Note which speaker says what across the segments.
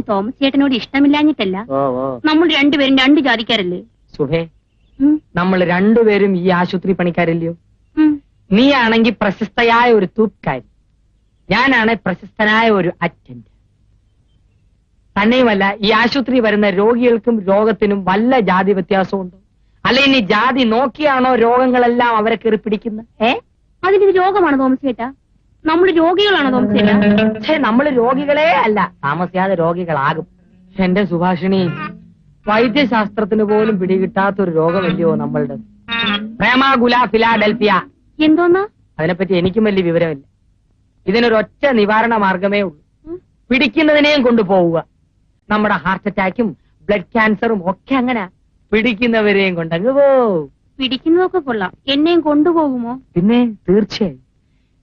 Speaker 1: Thomas ചേട്ടനോട് ഇഷ്ടമില്ലാഞ്ഞിട്ടല്ല. നമ്മൾ രണ്ടുപേരും രണ്ട് ജാതിക്കാരല്ലേ
Speaker 2: സുഹേ? നമ്മൾ രണ്ടുപേരും ഈ ആശുപത്രി പണിക്കാരല്ലയോ? നീ ആണെങ്കിൽ പ്രശസ്തയായ ഒരു തൂപ്പ്ക്കാരി, ഞാനാണ് പ്രശസ്തനായ ഒരു അറ്റൻഡ്. തന്നെയുമല്ല, ഈ ആശുപത്രി വരുന്ന രോഗികൾക്കും രോഗത്തിനും വല്ല ജാതി വ്യത്യാസമുണ്ടോ? അല്ല, ഇനി ജാതി നോക്കിയാണോ രോഗങ്ങളെല്ലാം അവരെ കയറി പിടിക്കുന്നത്?
Speaker 1: അതിന് രോഗമാണ് തോമസ് ചേട്ടാ? നമ്മൾ രോഗികളാണോ തോമസ് ചേട്ടാ?
Speaker 2: പക്ഷേ നമ്മൾ രോഗികളെ അല്ല, താമസിയാതെ രോഗികളാകും. എന്റെ സുഭാഷിണി, വൈദ്യശാസ്ത്രത്തിന് പോലും പിടികിട്ടാത്തൊരു രോഗമല്ലയോ നമ്മളുടെ പ്രേമാകുല ഫിലാഡൽഫിയ.
Speaker 1: എന്തോന്നാ?
Speaker 2: അതിനെപ്പറ്റി എനിക്കും വലിയ വിവരമില്ല. ഇതിനൊരൊറ്റ നിവാരണ മാർഗമേ ഉള്ളൂ, പിടിക്കുന്നതിനെയും കൊണ്ടുപോവുക. നമ്മുടെ ഹാർട്ട് അറ്റാക്കും ബ്ലഡ് ക്യാൻസറും ഒക്കെ അങ്ങനെ, പിടിക്കുന്നവരെയും കൊണ്ടങ്ങ് പോവും.
Speaker 1: പിടിക്കുന്നതൊക്കെ കൊള്ളാം, എന്നെയും കൊണ്ടുപോകുമോ?
Speaker 2: പിന്നെ തീർച്ചയായും.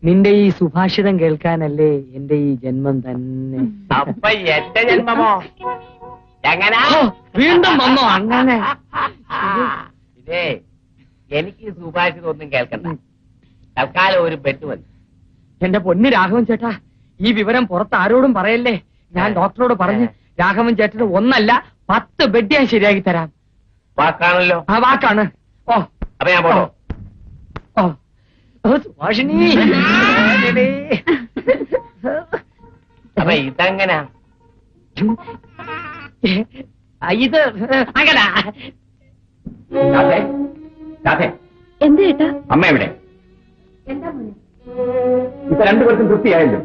Speaker 2: നിന്റെ ഈ സുഭാഷിതം കേൾക്കാനല്ലേ എന്റെ ഈ ജന്മം തന്നെ.
Speaker 3: അപ്പൊ എന്റെ ജന്മമോ എങ്ങനാ?
Speaker 2: വീണ്ടും വന്നോ അങ്ങനെ?
Speaker 3: ഇതേ, എനിക്ക് സുഭാഷിതം ഒന്നും കേൾക്കണ്ട. തൽക്കാലം ഒരു ബെറ്റ് വന്നു.
Speaker 2: എന്റെ പൊന്ന് രാഘവൻ ചേട്ടാ, ഈ വിവരം പുറത്ത് ആരോടും പറയല്ലേ. ഞാൻ ഡോക്ടറോട് പറഞ്ഞ് രാഘവൻ ചേട്ടന് 1 അല്ല 10 ബെഡ് ഞാൻ ശരിയാക്കി തരാം.
Speaker 3: വാക്കാണല്ലോ?
Speaker 2: ആ വാക്കാണ്. ഓ,
Speaker 3: അപ്പൊ ഞാൻ പോണോ?
Speaker 2: ഓ, സുഭാഷിണി.
Speaker 3: അപ്പൊ ഇതെങ്ങനാ?
Speaker 2: ഇത് അങ്ങനെ.
Speaker 1: എന്ത് ചേട്ടാ?
Speaker 3: അമ്മ എവിടെ?
Speaker 1: എന്താ മോനെ?
Speaker 3: ഇപ്പൊ രണ്ടുപേർക്കും തൃപ്തിയായല്ലോ.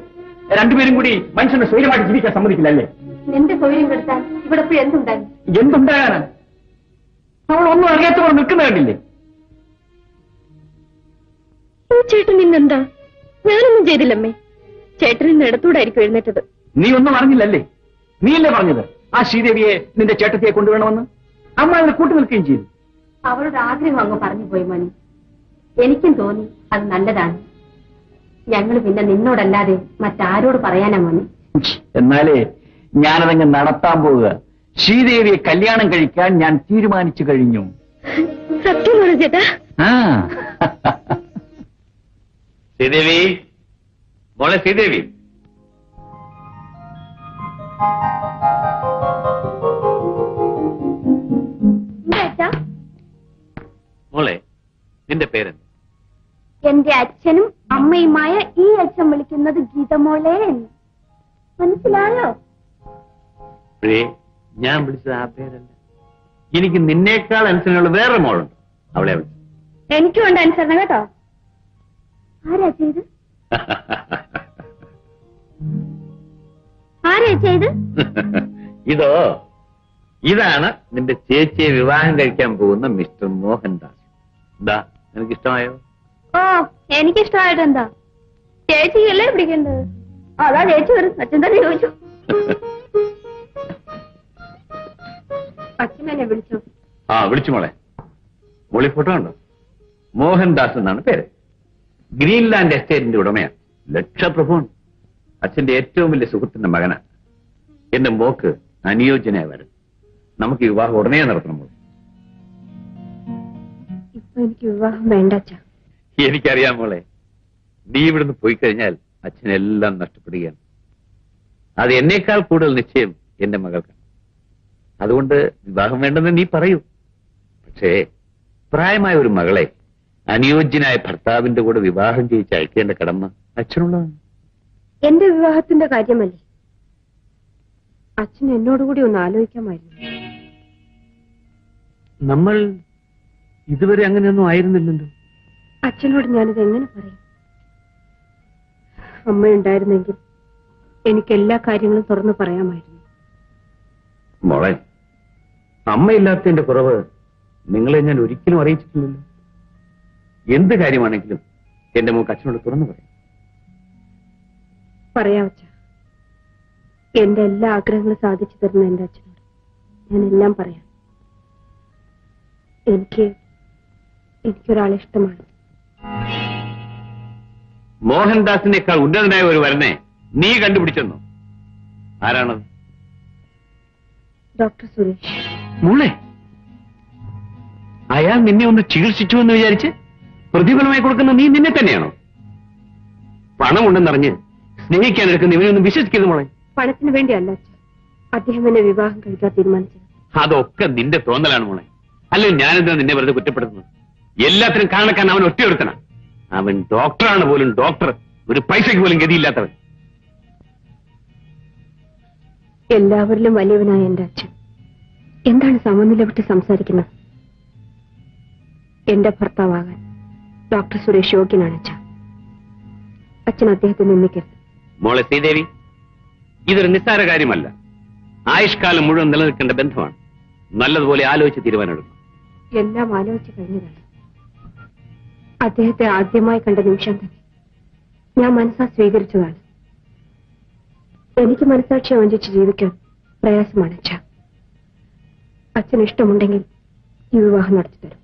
Speaker 3: രണ്ടുപേരും കൂടി മനുഷ്യനെ സ്വൈരമായിട്ട് ജീവിക്കാൻ സമ്മതിക്കില്ലല്ലേ?
Speaker 1: നിന്റെ സൗകര്യം കെടുത്താൻ ഇവിടെ ഇപ്പൊ എന്തുണ്ടായി?
Speaker 3: എന്തുണ്ടാകാനാ? അവൾ ഒന്നും അറിയാത്തവർ നിൽക്കുന്ന കണ്ടില്ലേ?
Speaker 1: ചേട്ടൻ ഇന്നെന്താ? ഞാനൊന്നും ചെയ്തില്ലമ്മേ. ചേട്ടൻ ഇന്ന് ഇടത്തൂടായിരിക്കും എഴുന്നേറ്റത്.
Speaker 3: നീ ഒന്നും അറിഞ്ഞില്ലല്ലേ? നീയല്ലേ പറഞ്ഞത് ആ ശ്രീദേവിയെ നിന്റെ ചേട്ടത്തിയെ കൊണ്ടുവരണമെന്ന്? അമ്മ അതിനെ കൂട്ടി നിൽക്കുകയും ചെയ്തു.
Speaker 1: അവളുടെ ആഗ്രഹം അങ്ങ് പറഞ്ഞു പോയി മോനെ. എനിക്കും തോന്നി അത് നല്ലതാണ്. ഞങ്ങൾ പിന്നെ നിന്നോടല്ലാതെ മറ്റാരോട് പറയാനാ മോനെ?
Speaker 3: എന്നാലേ ഞാനതങ്ങ് നടത്താൻ പോവുക. ശ്രീദേവിയെ കല്യാണം കഴിക്കാൻ ഞാൻ തീരുമാനിച്ചു കഴിഞ്ഞു.
Speaker 1: സത്യമാണോ ചേട്ടാ?
Speaker 3: ആ ശ്രീദേവി, മോളെ ശ്രീദേവി. മോളെ, നിന്റെ പേരെന്ത്?
Speaker 1: എന്റെ അച്ഛനും അമ്മയുമായ ഈ അച്ഛൻ വിളിക്കുന്നത് ഗീതമോളെ എന്ന്. മനസ്സിലായോ?
Speaker 3: ഞാൻ വിളിച്ചത് ആ പേരല്ല. എനിക്ക് നിന്നേക്കാൾ അനുസരണയുള്ള വേറെ മോളുണ്ട്, അവളെ വിളിച്ചു.
Speaker 1: എനിക്കും ഉണ്ട് അനുസരണം കേട്ടോ. ആരാ ചെയ്ത്? ആരാ ചെയ്ത്?
Speaker 3: ഇതാണ് നിന്റെ ചേച്ചിയെ വിവാഹം കഴിക്കാൻ പോകുന്ന മിസ്റ്റർ മോഹൻദാസ്. എന്താ, നിനക്ക് ഇഷ്ടമായോ?
Speaker 1: ഓ, എനിക്കിഷ്ടമായിട്ട് എന്താ? ചേച്ചിയല്ലേ പിടിക്കേണ്ടത്. അതാ ചേച്ചി വരും. അച്ഛൻ തന്നെ ചോദിച്ചു. അച്ഛൻ എന്നെ വിളിച്ചു.
Speaker 3: ആ, വിളിച്ചു മോളെ. മോളി ഫോട്ടോ ഉണ്ടോ? മോഹൻദാസ് എന്നാണ് പേര്. ഗ്രീൻലാൻഡ് എസ്റ്റേറ്റിന്റെ ഉടമയാണ്. ലക്ഷപ്രഭുവാണ്. അച്ഛന്റെ ഏറ്റവും വലിയ സുഹൃത്തിന്റെ മകനാണ്. എന്റെ മോക്ക് അനുയോജ്യനായ വരും. നമുക്ക് വിവാഹം ഉടനെ നടത്തണം.
Speaker 1: ഇപ്പൊ എനിക്ക് വിവാഹം വേണ്ട അച്ഛാ.
Speaker 3: എനിക്കറിയാം മോളെ, നീ ഇവിടുന്ന് പോയി കഴിഞ്ഞാൽ അച്ഛനെല്ലാം നഷ്ടപ്പെടുകയാണ്. അത് എന്നേക്കാൾ കൂടുതൽ നിശ്ചയം എന്റെ മകൾക്കാണ്. അതുകൊണ്ട് വിവാഹം വേണ്ടെന്ന് നീ പറയൂ. പക്ഷേ പ്രായമായ ഒരു മകളെ അനുയോജ്യനായ ഭർത്താവിന്റെ കൂടെ വിവാഹം ചെയ്യിച്ച് അയക്കേണ്ട കടമ അച്ഛനുള്ളതാണ്.
Speaker 1: എന്റെ വിവാഹത്തിന്റെ കാര്യമല്ലേ? അച്ഛൻ എന്നോടുകൂടി ഒന്ന് ആലോചിക്കാമായിരുന്നു.
Speaker 3: നമ്മൾ ഇതുവരെ അങ്ങനെയൊന്നും ആയിരുന്നില്ലല്ലോ.
Speaker 1: അച്ഛനോട് ഞാനിത് എങ്ങനെ പറയും? അമ്മയുണ്ടായിരുന്നെങ്കിൽ എനിക്ക് എല്ലാ കാര്യങ്ങളും തുറന്നു പറയാമായിരുന്നു.
Speaker 3: മോളെ, അമ്മയില്ലാത്തതിന്റെ കുറവ് നിങ്ങളെ ഞാൻ ഒരിക്കലും അറിയിച്ചിട്ടില്ലല്ലോ. എന്ത് കാര്യമാണെങ്കിലും എന്റെ മോക്ക് അച്ഛനോട് തുറന്നു പറയാം.
Speaker 1: പറയാം അച്ഛാ. എന്റെ എല്ലാ ആഗ്രഹങ്ങളും സാധിച്ചു തരുന്ന എന്റെ അച്ഛനോട് ഞാൻ എല്ലാം പറയാം. എനിക്കൊരാളെ ഇഷ്ടമാണ്.
Speaker 3: മോഹൻദാസിനേക്കാൾ ഉന്നതനായ ഒരു വരനെ നീ കണ്ടുപിടിച്ചെന്നോ? ആരാണത്?
Speaker 1: ഡോക്ടർ സുരേഷ്.
Speaker 3: മോളെ, അയാൾ നിന്നെ ഒന്ന് ചികിത്സിച്ചു എന്ന് വിചാരിച്ച് പ്രതിഫലമായി കൊടുക്കുന്ന നീ നിന്നെ തന്നെയാണോ? പണമുണ്ടെന്നറിഞ്ഞ് സ്നേഹിക്കാൻ എടുക്കുന്ന ഇവനൊന്നും വിശ്വസിക്കരുത് മോളെ.
Speaker 1: പണത്തിന് വേണ്ടിയല്ല അച്ഛ, അദ്ദേഹം എന്നെ വിവാഹം കഴിക്കാൻ തീരുമാനിച്ചത്.
Speaker 3: അതൊക്കെ നിന്റെ തോന്നലാണ് മോളെ. അല്ലെങ്കിൽ ഞാനെന്താ നിന്നെ വെറുതെ കുറ്റപ്പെടുത്തുന്നത്? എല്ലാത്തിനും കാരണക്കാൻ അവൻ ഒറ്റയൊരുത്തന. അവൻ ഡോക്ടറാണ് പോലും ഡോക്ടർ. ഒരു പൈസയ്ക്ക് പോലും ഗതിയില്ലാത്തവൻ.
Speaker 1: എല്ലാവരിലും വലിയവനായ എന്റെ അച്ഛൻ എന്താണ് സമനില വിട്ട് സംസാരിക്കുന്നത്? എന്റെ ഭർത്താവാകാൻ ഡോക്ടർ സുരേഷ് യോഗ്യനാണ് അച്ഛൻ. അച്ഛൻ അദ്ദേഹത്തെ നിന്ദിക്കരുത്.
Speaker 3: മോളെ ശ്രീദേവി, ഇതൊരു നിസ്സാര കാര്യമല്ല. ആയുഷ്കാലം മുഴുവൻ നിലനിൽക്കേണ്ട ബന്ധമാണ്. നല്ലതുപോലെ ആലോചിച്ച് തീരുമാനമെടുക്കും.
Speaker 1: എല്ലാം ആലോചിച്ച് കഴിഞ്ഞതാണ്. അദ്ദേഹത്തെ ആദ്യമായി കണ്ട നിമിഷം തന്നെ ഞാൻ മനസ്സാ സ്വീകരിച്ചതാണ്. എനിക്ക് മനസ്സാക്ഷി വഞ്ചിച്ച് ജീവിക്കാൻ പ്രയാസമാണ് അച്ഛ. അച്ഛന് ഇഷ്ടമുണ്ടെങ്കിൽ ഈ വിവാഹം നടത്തിത്തരും.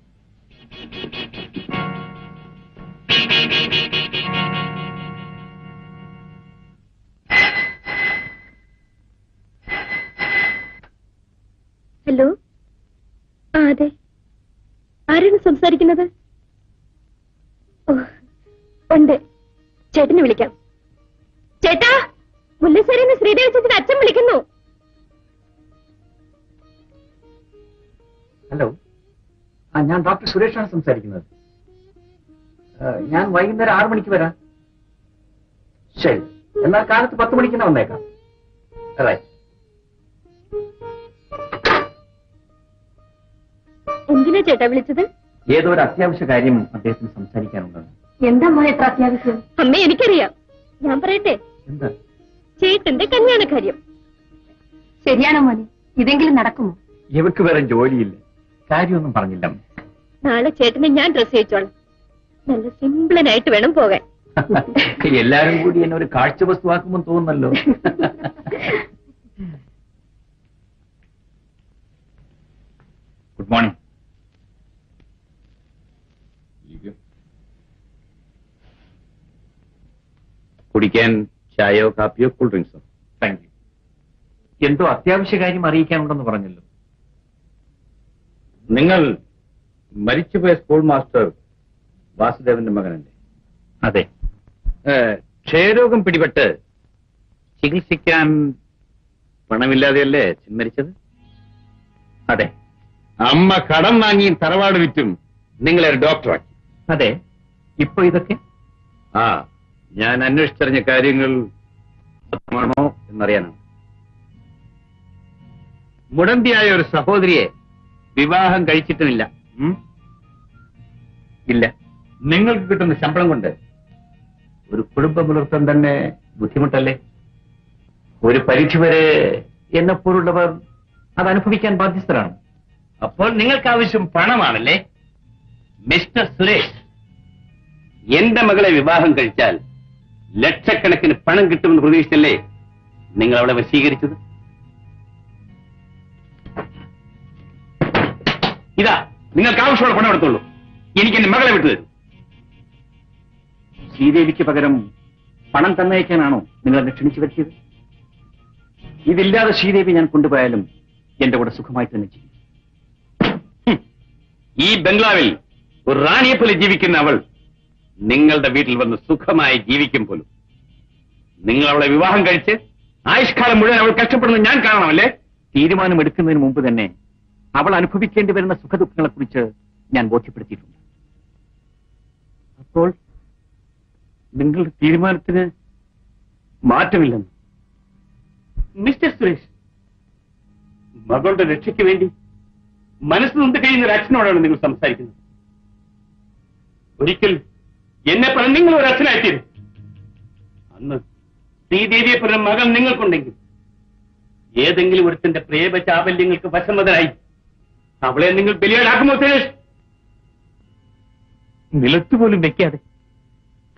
Speaker 1: ഹലോ, അതെ, ആരാണ് സംസാരിക്കുന്നത്? ഉണ്ട്, ചേട്ടനെ വിളിക്കാം. ചേട്ടാ, മുല്ലശ്ശേരിന്ന് ശ്രീദേവി ചേച്ചിയുടെ അച്ഛൻ വിളിക്കുന്നു.
Speaker 4: ഹലോ, ഞാൻ ഡോക്ടർ സുരേഷാണ് സംസാരിക്കുന്നത്. ഞാൻ വൈകുന്നേരം 6 മണിക്ക് വരാം. ശരി, എന്നാൽ കാലത്ത് 10 മണിക്ക് തന്നെ വന്നേക്കാം. റൈറ്റ്.
Speaker 1: എന്തിനാ ചേട്ടാ വിളിച്ചത്?
Speaker 4: ഏതോ ഒരു അത്യാവശ്യ കാര്യം അദ്ദേഹത്തിന് സംസാരിക്കാനുണ്ടെന്ന്.
Speaker 1: എന്താ മോനെ എത്ര അത്യാവശ്യം? അമ്മ എനിക്കറിയാം, ഞാൻ പറയട്ടെ.
Speaker 4: എന്താ?
Speaker 1: ചേട്ടന്റെ കല്യാണ കാര്യം. ശരിയാണോ മോനെ? ഇതെങ്കിലും നടക്കുമോ?
Speaker 4: ഇവർക്ക് വേറെ ജോലിയില്ല, കാര്യമൊന്നും പറഞ്ഞില്ല.
Speaker 1: നാളെ ചേട്ടനെ ഞാൻ ഡ്രസ് ചെയ്യിച്ചോളാം. നല്ല സിംപിളനായിട്ട് വേണം പോകാൻ.
Speaker 4: എല്ലാരും കൂടി എന്നെ ഒരു കാഴ്ച വസ്തുവാക്കുമെന്ന് തോന്നുന്നല്ലോ. Good morning.
Speaker 3: കുടിക്കാൻ ചായയോ കാപ്പിയോ കൂൾ ഡ്രിങ്ക്സോ?
Speaker 4: Thank you. എന്തോ അത്യാവശ്യ കാര്യം അറിയിക്കാനുണ്ടെന്ന് പറഞ്ഞല്ലോ.
Speaker 3: നിങ്ങൾ മരിച്ചുപോയ സ്കൂൾ മാസ്റ്റർ വാസുദേവന്റെ മകനല്ലേ?
Speaker 4: അതെ.
Speaker 3: ക്ഷയരോഗം പിടിപെട്ട് ചികിത്സിക്കാൻ പണമില്ലാതെയല്ലേ അച്ഛൻ മരിച്ചത്?
Speaker 4: അതെ.
Speaker 3: അമ്മ കടം വാങ്ങിയും തറവാട് വിറ്റും നിങ്ങളെ ഒരു ഡോക്ടറാക്കി.
Speaker 4: അതെ. ഇപ്പൊ ഇതൊക്കെ
Speaker 3: ഞാൻ അന്വേഷിച്ചറിഞ്ഞ കാര്യങ്ങൾ സത്യമാണോ എന്നറിയാനാണ്. മുടന്തിയായ ഒരു സഹോദരിയെ വിവാഹം കഴിച്ചിട്ടുമില്ല.
Speaker 4: ഇല്ല.
Speaker 3: നിങ്ങൾക്ക് കിട്ടുന്ന ശമ്പളം കൊണ്ട് ഒരു കുടുംബം പുലർത്താൻ തന്നെ ബുദ്ധിമുട്ടല്ലേ?
Speaker 4: ഒരു പരിധിവരെ എന്നെപ്പോലുള്ളവർ അത് അനുഭവിക്കാൻ ബാധ്യസ്ഥരാണ്.
Speaker 3: അപ്പോൾ നിങ്ങൾക്ക് ആവശ്യം പണമാണല്ലേ? മിസ്റ്റർ സുരേഷ്, എന്റെ മകളെ വിവാഹം കഴിച്ചാൽ ലക്ഷക്കണക്കിന് പണം കിട്ടുമെന്ന് പ്രതീക്ഷിച്ചല്ലേ നിങ്ങൾ അവളെ വശീകരിച്ചത്? ഇതാ, നിങ്ങൾക്ക് ആവശ്യമുള്ള പണം എടുത്തുള്ളൂ. എനിക്ക് എന്റെ മകളെ വിട്ടുതരും.
Speaker 4: ശ്രീദേവിക്ക് പകരം പണം തന്നയക്കാനാണോ നിങ്ങൾ എന്നെ ക്ഷണിച്ചു വരുത്തിയത്? ഇതില്ലാതെ ശ്രീദേവി ഞാൻ കൊണ്ടുപോയാലും എന്റെ കൂടെ സുഖമായി തന്നെ ചെയ്യും.
Speaker 3: ഈ ബംഗ്ലാവിൽ ഒരു റാണിയെ പോലെ ജീവിക്കുന്ന അവൾ നിങ്ങളുടെ വീട്ടിൽ വന്ന് സുഖമായി ജീവിക്കും പോലും. നിങ്ങൾ അവളെ വിവാഹം കഴിച്ച് ആയുഷ്കാലം മുഴുവൻ അവൾ കഷ്ടപ്പെടുന്നത് ഞാൻ കാണണമല്ലേ?
Speaker 4: തീരുമാനമെടുക്കുന്നതിന് മുമ്പ് തന്നെ അവൾ അനുഭവിക്കേണ്ടി വരുന്ന സുഖദുഃഖങ്ങളെക്കുറിച്ച് ഞാൻ ബോധ്യപ്പെടുത്തിയിട്ടുണ്ട്.
Speaker 3: അപ്പോൾ നിങ്ങളുടെ തീരുമാനത്തിന് മാറ്റമില്ലെന്ന്? മിസ്റ്റർ സുരേഷ്, മകളുടെ രക്ഷയ്ക്ക് വേണ്ടി മനസ്സ് നൊന്ത് കഴിയുന്ന ഒരു അച്ഛനോടാണ് നിങ്ങൾ സംസാരിക്കുന്നത്. ഒരിക്കൽ എന്നെ പറഞ്ഞ നിങ്ങൾ ഒരു അച്ഛനായിത്തീരും. അന്ന് ശ്രീദേവിയെ പറഞ്ഞ മകൾ നിങ്ങൾക്കുണ്ടെങ്കിൽ ഏതെങ്കിലും ഒരുത്തിന്റെ പ്രേമ ചാബല്യങ്ങൾക്ക് വശംവദനായി അവളെ നിങ്ങൾ ബലിയാടാക്കുമോ സുരേഷ്? നിലത്തുപോലും വെക്കാതെ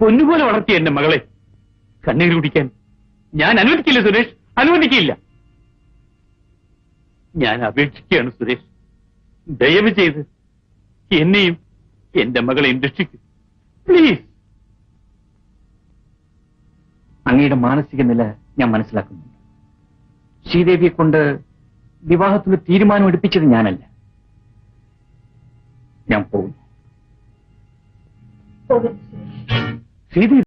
Speaker 3: പൊന്നുപോലെ വളർത്തിയ എന്റെ മകളെ കണ്ണീര് കുടിക്കാൻ ഞാൻ അനുവദിക്കില്ല സുരേഷ്, അനുവദിക്കില്ല. ഞാൻ അപേക്ഷിക്കുകയാണ് സുരേഷ്, ദയവ് ചെയ്ത് എന്നെയും എന്റെ മകളെയും രക്ഷിക്കൂ പ്ലീസ്.
Speaker 4: അങ്ങയുടെ മാനസിക നില ഞാൻ മനസ്സിലാക്കുന്നുണ്ട്. ശ്രീദേവിയെ കൊണ്ട് വിവാഹത്തിന് തീരുമാനം എടുപ്പിച്ചത് ഞാനല്ല. ഞാൻ പോകുന്നു.
Speaker 1: പോകരുത്.
Speaker 4: ശ്രീദേവി